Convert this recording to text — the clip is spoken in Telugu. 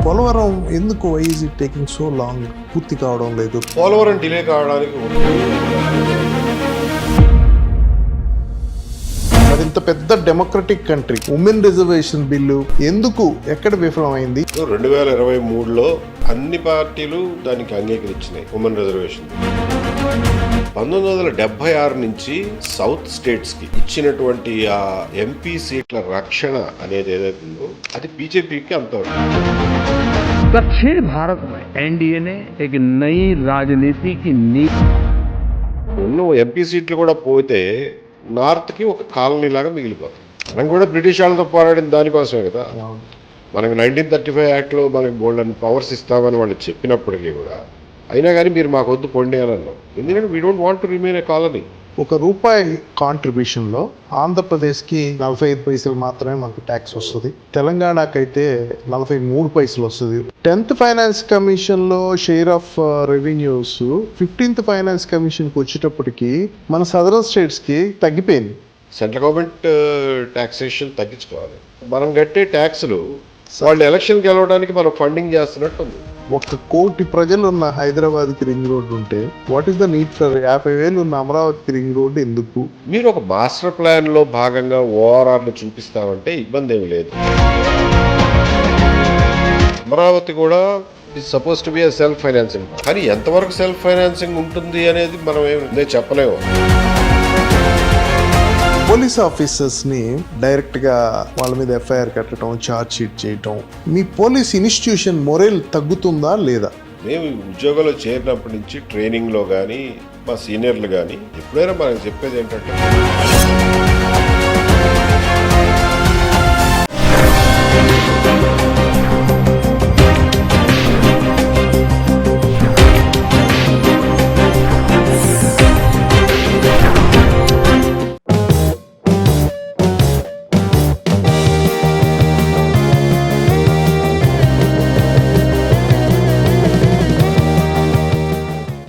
పోలవరం ఎందుకు why is it taking so long పూర్తి కావడం లేదు? పోలవరం డిలే కావడానికి మరి ఇంత పెద్ద democratic country women reservation bill ఎందుకు ఎక్కడ విఫలమైంది? 2023లో అన్ని పార్టీలు దానికి అంగీకరించినాయి ఉమెన్ రిజర్వేషన్. 1976 నుంచి సౌత్ స్టేట్స్ కి ఇచ్చినటువంటి ఆ ఎంపీ సీట్ల రక్షణ అనేది ఏదైతే ఉందో అది బీజేపీకి అంత. दक्षिण भारत में एनडीए ने एक नई राजनीति की नींव. ఉన్న ఎంపీ సీట్లు కూడా పోతే నార్త్ కి ఒక కాలనీ లాగా మిగిలిపోతుంది. మనం కూడా బ్రిటిష్ వాళ్ళతో పోరాడిన దానికోసమే కదా. మనకి 1935 యాక్ట్లో మనకి బోల్డ్ పవర్స్ ఇస్తామని వాళ్ళు చెప్పినప్పటికీ కూడా అయినా కానీ మీరు మాకు వద్దు పొండి అని అన్నాం. ఎందుకంటే we don't want to remain A colony. ₹1 కాంట్రిబ్యూషన్లో ఆంధ్రప్రదేశ్కి 45 పైసలు మాత్రమే మనకు ట్యాక్స్ వస్తుంది. తెలంగాణకైతే 43 పైసలు వస్తుంది. 10th ఫైనాన్స్ కమిషన్లో share of revenues 15th finance కమిషన్కి వచ్చేటప్పటికి మన సదరన్ స్టేట్స్కి తగ్గిపోయింది. సెంట్రల్ గవర్నమెంట్ ట్యాక్సేషన్ తగ్గించుకోవాలి. మనం కట్టే ట్యాక్స్లు వాళ్ళు ఎలక్షన్ గెలవడానికి మనం ఫండింగ్ చేస్తున్నట్టు ఉంది. 1 కోటి ప్రజలు ఉన్న హైదరాబాద్కి రింగ్ రోడ్డు ఉంటే what is the need for 50,000 ఉన్న అమరావతికి రింగ్ రోడ్డు ఎందుకు? మీరు ఒక మాస్టర్ ప్లాన్లో భాగంగా ఓఆర్ఆర్ని చూపిస్తామంటే ఇబ్బంది ఏమి లేదు. అమరావతి కూడా is suppose to be self financing. కానీ ఎంతవరకు సెల్ఫ్ ఫైనాన్సింగ్ ఉంటుంది అనేది మనం ఏమి చెప్పలేము. పోలీస్ ఆఫీసర్స్ని డైరెక్ట్గా వాళ్ళ మీద ఎఫ్ఐఆర్ కట్టడం, ఛార్జ్ షీట్ చేయటం, మీ పోలీస్ ఇన్స్టిట్యూషన్ మొరల్ తగ్గుతుందా లేదా? మేము ఉద్యోగంలో చేరినప్పటి నుంచి ట్రైనింగ్లో కానీ మా సీనియర్లు కానీ ఎప్పుడైనా మనకు చెప్పేది ఏంటంటే